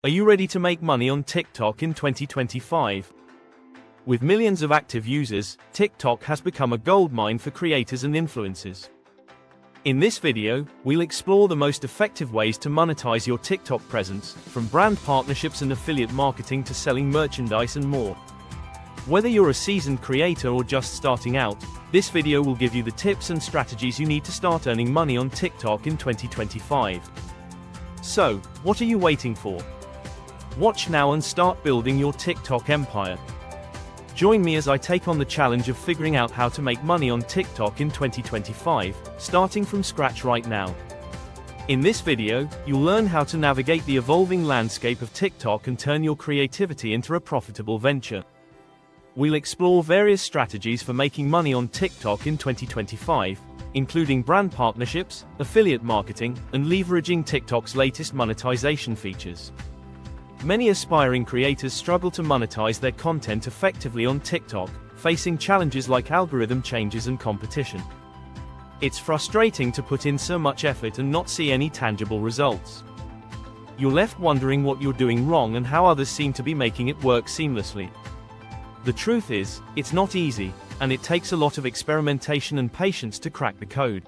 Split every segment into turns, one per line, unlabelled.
Are you ready to make money on TikTok in 2025? With millions of active users, TikTok has become a goldmine for creators and influencers. In this video, we'll explore the most effective ways to monetize your TikTok presence, from brand partnerships and affiliate marketing to selling merchandise and more. Whether you're a seasoned creator or just starting out, this video will give you the tips and strategies you need to start earning money on TikTok in 2025. So, what are you waiting for? Watch now and start building your TikTok empire. Join me as I take on the challenge of figuring out how to make money on TikTok in 2025, starting from scratch right now. In this video, you'll learn how to navigate the evolving landscape of TikTok and turn your creativity into a profitable venture. We'll explore various strategies for making money on TikTok in 2025, including brand partnerships, affiliate marketing, and leveraging TikTok's latest monetization features. Many aspiring creators struggle to monetize their content effectively on TikTok, facing challenges like algorithm changes and competition. It's frustrating to put in so much effort and not see any tangible results. You're left wondering what you're doing wrong and how others seem to be making it work seamlessly. The truth is, it's not easy, and it takes a lot of experimentation and patience to crack the code.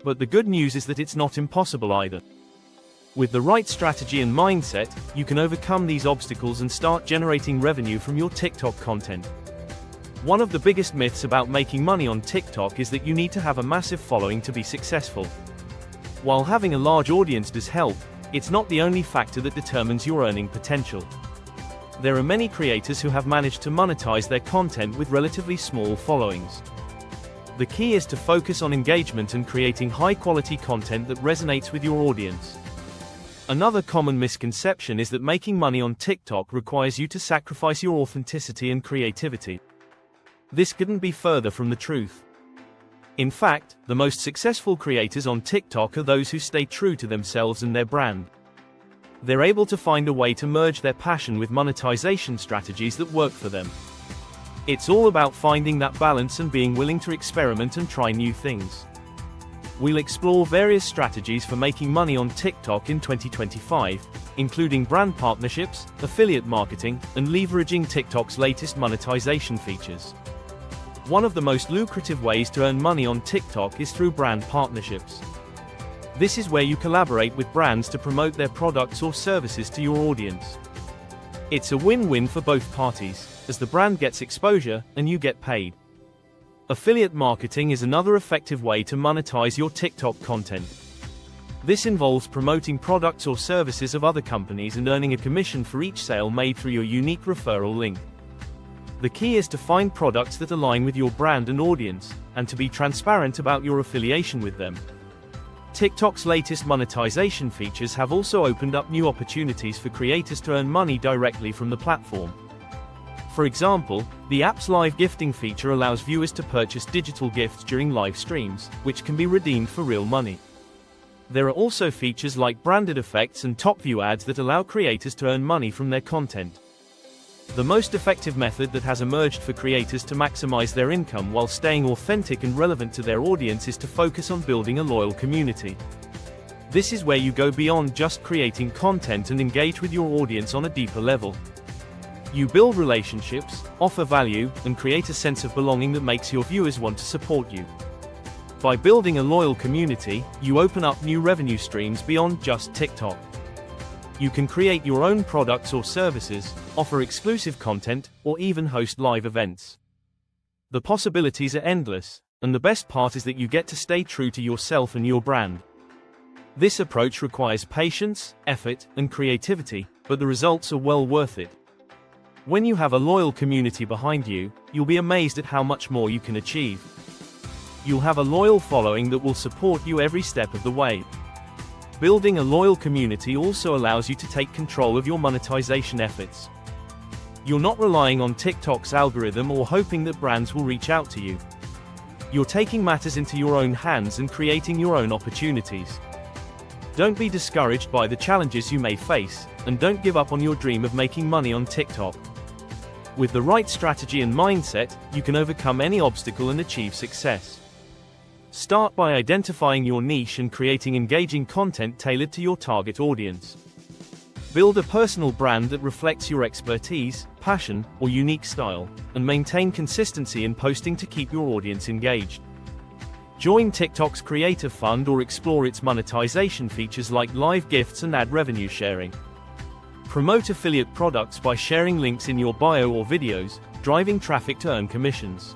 But the good news is that it's not impossible either. With the right strategy and mindset, you can overcome these obstacles and start generating revenue from your TikTok content. One of the biggest myths about making money on TikTok is that you need to have a massive following to be successful. While having a large audience does help, it's not the only factor that determines your earning potential. There are many creators who have managed to monetize their content with relatively small followings. The key is to focus on engagement and creating high-quality content that resonates with your audience. Another common misconception is that making money on TikTok requires you to sacrifice your authenticity and creativity. This couldn't be further from the truth. In fact, the most successful creators on TikTok are those who stay true to themselves and their brand. They're able to find a way to merge their passion with monetization strategies that work for them. It's all about finding that balance and being willing to experiment and try new things. We'll explore various strategies for making money on TikTok in 2025, including brand partnerships, affiliate marketing, and leveraging TikTok's latest monetization features. One of the most lucrative ways to earn money on TikTok is through brand partnerships. This is where you collaborate with brands to promote their products or services to your audience. It's a win-win for both parties, as the brand gets exposure and you get paid. Affiliate marketing is another effective way to monetize your TikTok content. This involves promoting products or services of other companies and earning a commission for each sale made through your unique referral link. The key is to find products that align with your brand and audience, and to be transparent about your affiliation with them. TikTok's latest monetization features have also opened up new opportunities for creators to earn money directly from the platform. For example, the app's live gifting feature allows viewers to purchase digital gifts during live streams, which can be redeemed for real money. There are also features like branded effects and top view ads that allow creators to earn money from their content. The most effective method that has emerged for creators to maximize their income while staying authentic and relevant to their audience is to focus on building a loyal community. This is where you go beyond just creating content and engage with your audience on a deeper level. You build relationships, offer value, and create a sense of belonging that makes your viewers want to support you. By building a loyal community, you open up new revenue streams beyond just TikTok. You can create your own products or services, offer exclusive content, or even host live events. The possibilities are endless, and the best part is that you get to stay true to yourself and your brand. This approach requires patience, effort, and creativity, but the results are well worth it. When you have a loyal community behind you, you'll be amazed at how much more you can achieve. You'll have a loyal following that will support you every step of the way. Building a loyal community also allows you to take control of your monetization efforts. You're not relying on TikTok's algorithm or hoping that brands will reach out to you. You're taking matters into your own hands and creating your own opportunities. Don't be discouraged by the challenges you may face, and don't give up on your dream of making money on TikTok. With the right strategy and mindset, you can overcome any obstacle and achieve success. Start by identifying your niche and creating engaging content tailored to your target audience. Build a personal brand that reflects your expertise, passion, or unique style, and maintain consistency in posting to keep your audience engaged. Join TikTok's Creator Fund or explore its monetization features like live gifts and ad revenue sharing. Promote affiliate products by sharing links in your bio or videos, driving traffic to earn commissions.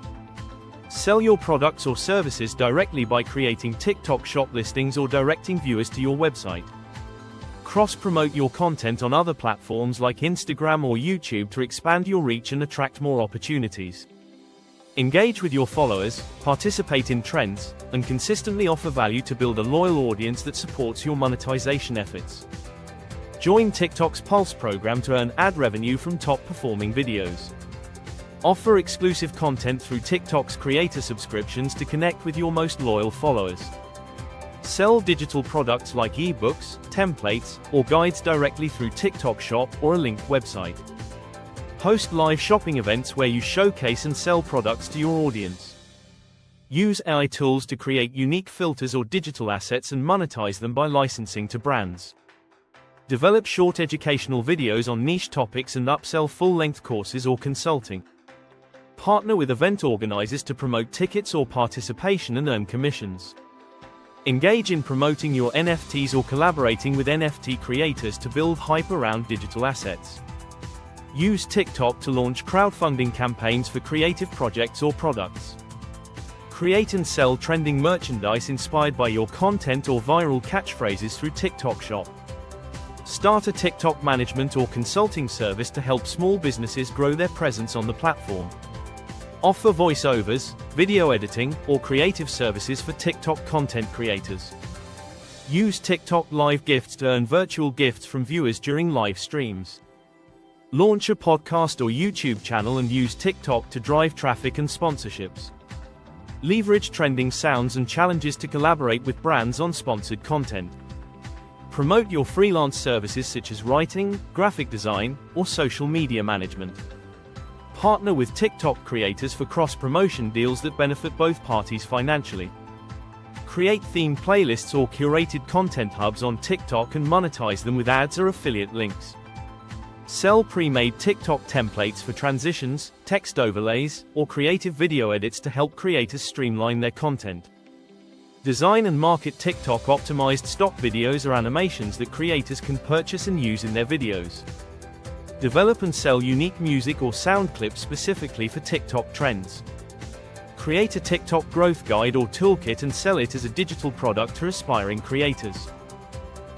Sell your products or services directly by creating TikTok shop listings or directing viewers to your website. Cross-promote your content on other platforms like Instagram or YouTube to expand your reach and attract more opportunities. Engage with your followers, participate in trends, and consistently offer value to build a loyal audience that supports your monetization efforts. Join TikTok's Pulse program to earn ad revenue from top-performing videos. Offer exclusive content through TikTok's creator subscriptions to connect with your most loyal followers. Sell digital products like ebooks, templates, or guides directly through TikTok Shop or a linked website. Host live shopping events where you showcase and sell products to your audience. Use AI tools to create unique filters or digital assets and monetize them by licensing to brands. Develop short educational videos on niche topics and upsell full-length courses or consulting. Partner with event organizers to promote tickets or participation and earn commissions. Engage in promoting your NFTs or collaborating with NFT creators to build hype around digital assets. Use TikTok to launch crowdfunding campaigns for creative projects or products. Create and sell trending merchandise inspired by your content or viral catchphrases through TikTok Shop. Start a TikTok management or consulting service to help small businesses grow their presence on the platform. Offer voiceovers, video editing, or creative services for TikTok content creators. Use TikTok live gifts to earn virtual gifts from viewers during live streams. Launch a podcast or YouTube channel and use TikTok to drive traffic and sponsorships. Leverage trending sounds and challenges to collaborate with brands on sponsored content. Promote your freelance services such as writing, graphic design, or social media management. Partner with TikTok creators for cross-promotion deals that benefit both parties financially. Create themed playlists or curated content hubs on TikTok and monetize them with ads or affiliate links. Sell pre-made TikTok templates for transitions, text overlays, or creative video edits to help creators streamline their content. Design and market TikTok-optimized stock videos or animations that creators can purchase and use in their videos. Develop and sell unique music or sound clips specifically for TikTok trends. Create a TikTok growth guide or toolkit and sell it as a digital product to aspiring creators.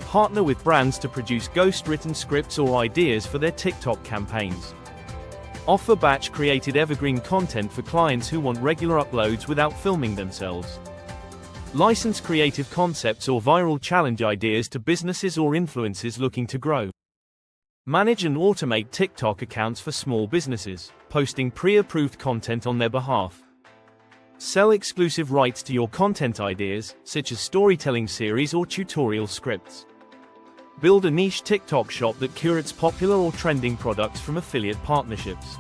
Partner with brands to produce ghost-written scripts or ideas for their TikTok campaigns. Offer batch-created evergreen content for clients who want regular uploads without filming themselves. License creative concepts or viral challenge ideas to businesses or influencers looking to grow. Manage and automate TikTok accounts for small businesses, posting pre-approved content on their behalf. Sell exclusive rights to your content ideas, such as storytelling series or tutorial scripts. Build a niche TikTok shop that curates popular or trending products from affiliate partnerships.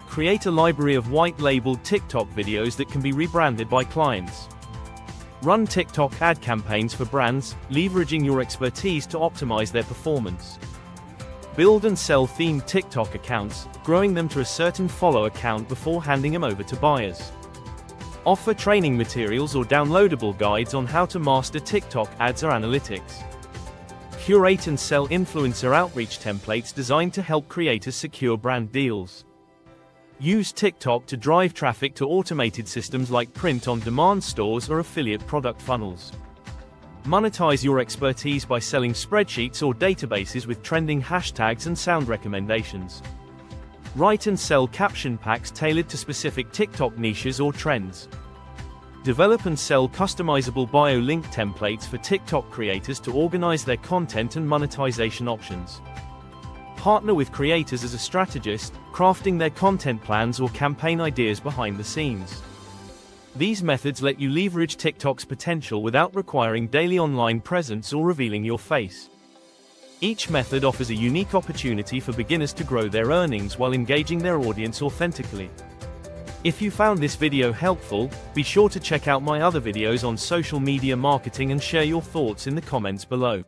Create a library of white-labeled TikTok videos that can be rebranded by clients. Run TikTok ad campaigns for brands, leveraging your expertise to optimize their performance. Build and sell themed TikTok accounts, growing them to a certain follower count before handing them over to buyers. Offer training materials or downloadable guides on how to master TikTok ads or analytics. Curate and sell influencer outreach templates designed to help creators secure brand deals. Use TikTok to drive traffic to automated systems like print-on-demand stores or affiliate product funnels. Monetize your expertise by selling spreadsheets or databases with trending hashtags and sound recommendations. Write and sell caption packs tailored to specific TikTok niches or trends. Develop and sell customizable bio link templates for TikTok creators to organize their content and monetization options. Partner with creators as a strategist, crafting their content plans or campaign ideas behind the scenes. These methods let you leverage TikTok's potential without requiring daily online presence or revealing your face. Each method offers a unique opportunity for beginners to grow their earnings while engaging their audience authentically. If you found this video helpful, be sure to check out my other videos on social media marketing and share your thoughts in the comments below.